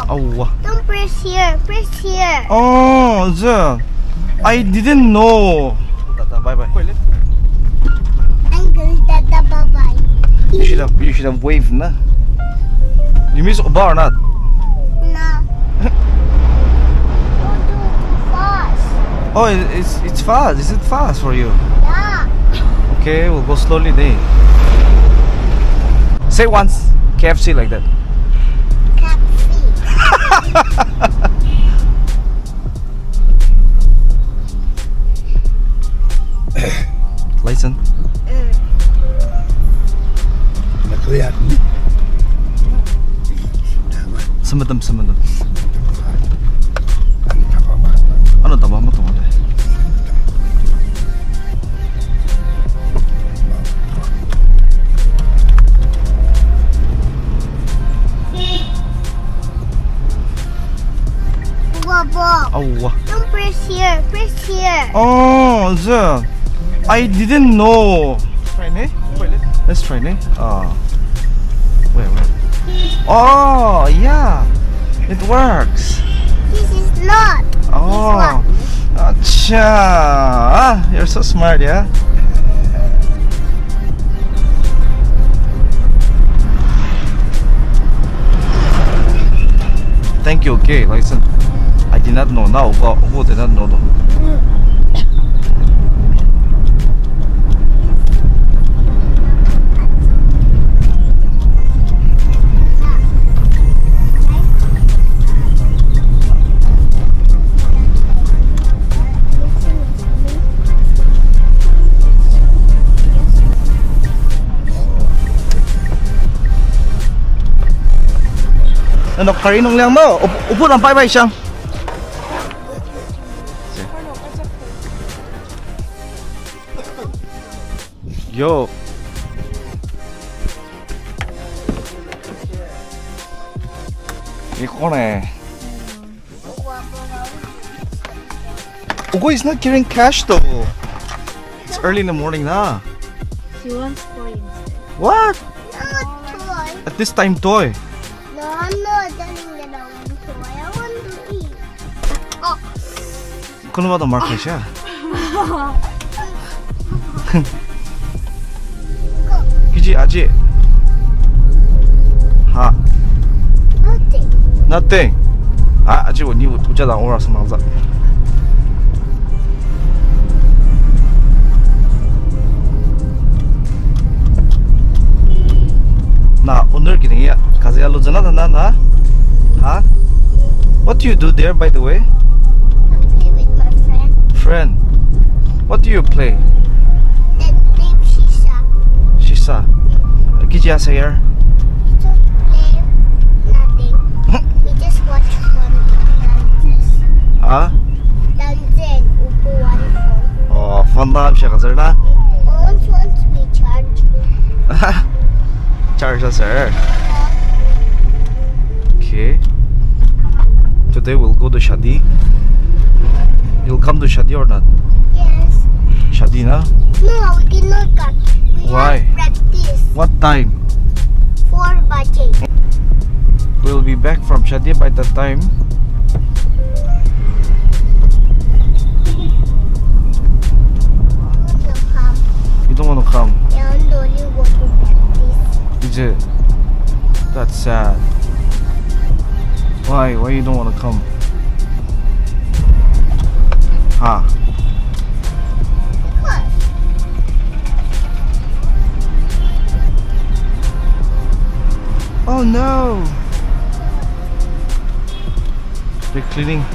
Oh, don't press here. Press here. oh, I didn't know. Bye bye. Uncle, Dada, bye bye. You should have waved, na. You miss Oba or not? No. Don't do fast. Oh, it's fast. Is it fast for you? Yeah. Okay, we'll go slowly then. Say once, KFC like that. Laisen. Semadam. Ano tama mo tama deh. Oh, don't press here. Press here. oh, I didn't know. Try ne? Let's try ne. Wait. Oh, yeah, it works. This is not. Oh, acha. You're so smart, yeah. Thank you. Okay, Laisen. I did not know. Now, who did not know though? Ano karinong lang mo? Upo lang, bye-bye siyang. Yo. 이거네. Ugo is not carrying cash though. It's early in the morning na. She wants toy instead. What? No toy. At this time toy. No, I'm not telling that I want toy. I want to eat. Oh. 그놈마다 마켓이야. 그지 아지? 하. Nothing. 아직 니 부자 나오라서 나자. 나 오늘 그냥 가서 알려주나 나? 하? What do you do there, by the way? I play with my friend. Friend. What do you play? That name Shisha. Shisa. 그지 하세요? We just play nothing. We just watch fun dances. 아? Dances upo one phone. 판다 시작 가서나. Once we charge. Charger. Okay. Today we'll go to Shadi. You'll come to Shadi or not? Yes. Shadi na? No, we cannot cut. We Why? have practice. What time? 4 baje. We'll be back from Shadi by that time. You don't want to come. I want to only go to practice. Is it? That's sad. Why? Why you don't want to come? Ha. Because Oh no! They're cleaning.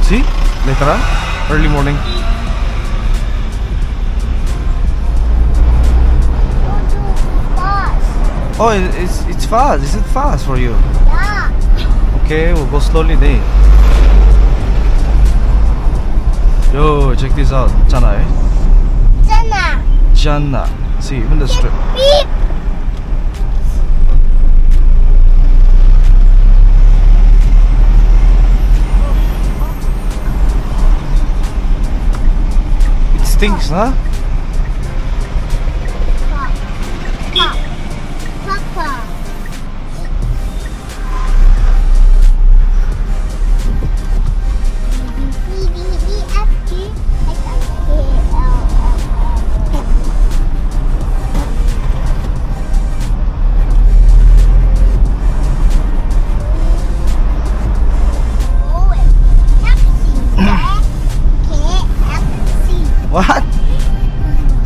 See? Later on? Early morning. don't do fast. Oh, it's fast. Is it fast for you? Yeah. Okay, we'll go slowly then. Yo, check this out. Jana, eh? Jana. Jana. See, even the strip. Beep. It stinks, huh?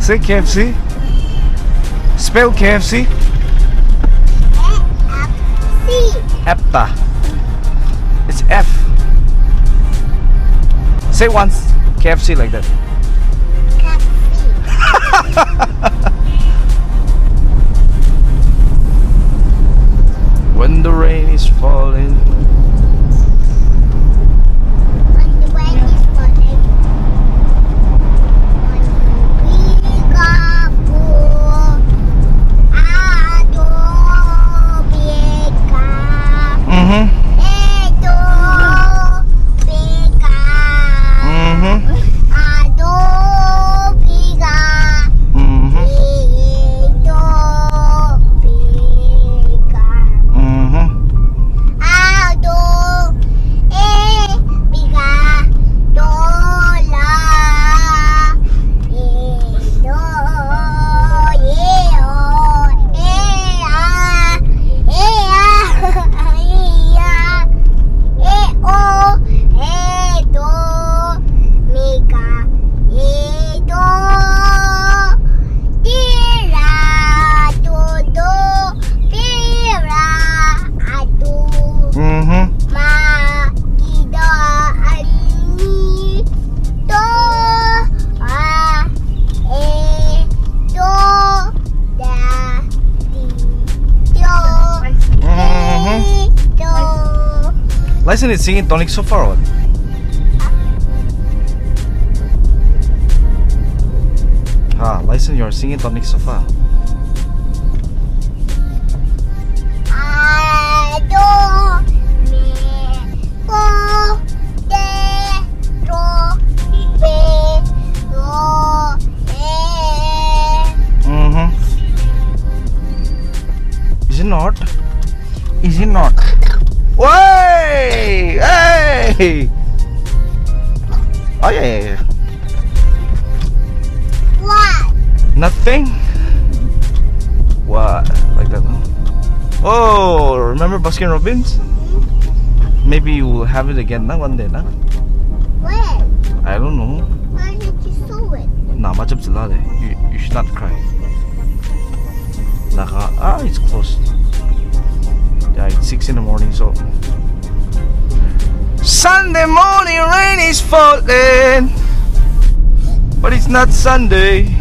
Say KFC. Spell KFC. Epta. It's F. Say once KFC like that. When the rain is falling. When the rain is falling. Laisen is singing tonic so far. What? Laisen, you're singing tonic so far. Is it not? Is it not? Way! Hey! Oh yeah. What? Nothing? What? Like that, huh? Oh, remember Baskin Robbins? Maybe you will have it again one day, nah? When? I don't know. Why did you sew it? Nah, macam sila deh. You should not cry. It's closed. Yeah, it's 6 in the morning, so Sunday morning rain is falling, but it's not Sunday,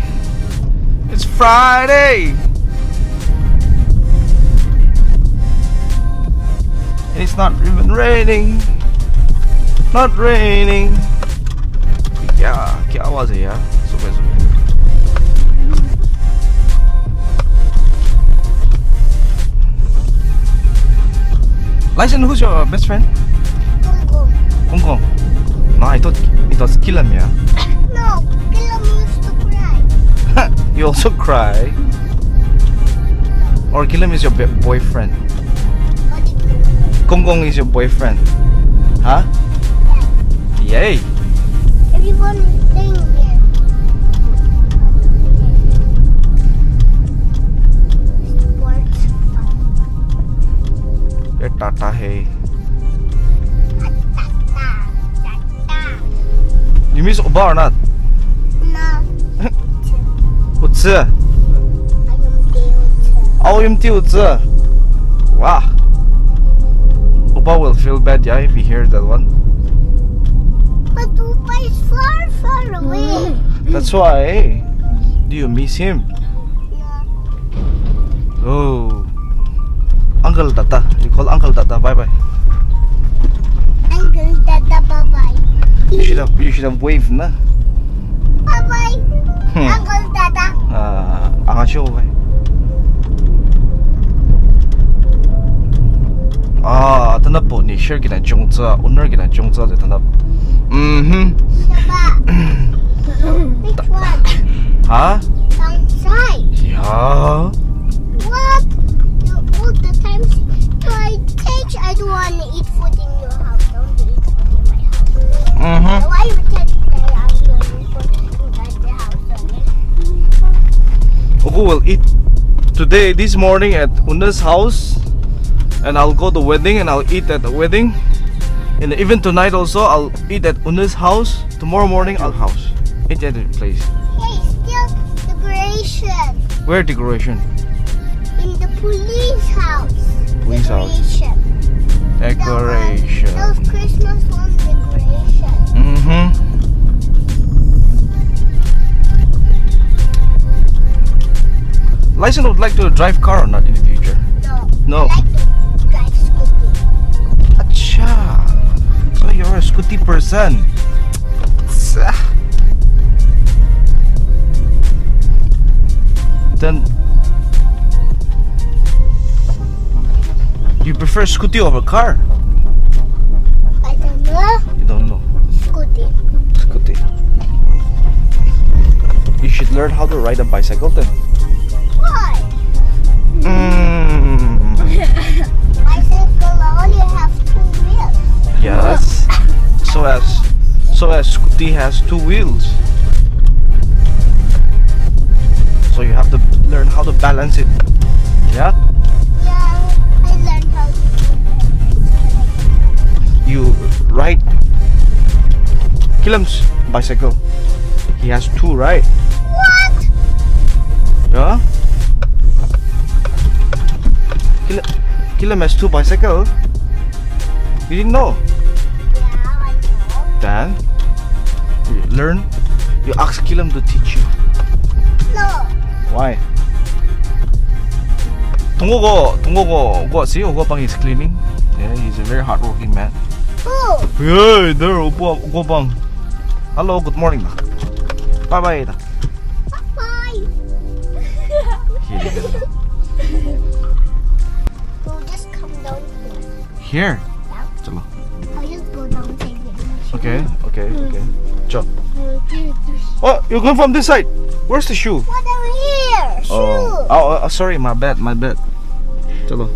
it's Friday, and it's not even raining. Not raining. Yeah, क्या आवाज है यार सुबह सुबह. Laisen, who's your best friend? Kong Kong. No, I thought it was Killam, yeah. No, Killam used to cry. You also cry? Or Killam is your boyfriend? Kong Kong is your boyfriend? Huh? Yeah. Yay! Everyone is staying here. Sports fun. Your tata hai. You miss Oba or not? No. Utsu. Ayumti Utsu. Wow. Oba will feel bad, yeah, if he hears that one. But Oba is far, far away. That's why. Do you miss him? Yeah. Oh. Uncle Tata. You call Uncle Tata. Bye bye. Uncle Tata, bye bye. You should have waved, na. Bye bye. Uncle Tata. Angasyo ba? Tanap po ni share gina jongza, owner gina jongza de tanap. Shaba. Which one? Huh? Outside. Yeah. What? You all the time try teach. I don't want to eat food in your house. Don't eat food in my house. Why you take the house and put inside the house only? Ogu will eat today, this morning at Una's house, and I'll go to the wedding and I'll eat at the wedding, and even tonight also I'll eat at Una's house. Tomorrow morning I'll house eat at the place. Hey, still the Where decoration? In the police house. Police house. Decoration. Decoration. Those Christmas one decoration. Laisen would like to drive car or not in the future? No. No. I like to drive scooter. Acha. So you're a scooty person. Then you prefer scooty over car? I don't know. You don't know. Scooty. Scooty. You should learn how to ride a bicycle then. Why? Bicycle only have 2 wheels. Yes. So as scooty has 2 wheels. So you have to learn how to balance it. Yeah? Yeah, I learned how to do You ride Kilam's bicycle. He has 2, right? What? Yeah? Kilam has 2 bicycles. You didn't know? Yeah, I know. Then you learn. You ask Kilam to teach you. No. Why? See, Ogopang is cleaning. Yeah, he's a very hardworking man. Who? Hey, there, Ogopang. Hello, good morning. Bye bye. Bye. We'll just come down here. Here. Chalo. I'll just go down and take it. Okay. Cho. Oh, you're going from this side. Where's the shoe? What over here? Shoe. Oh, sorry, my bad. Chalo.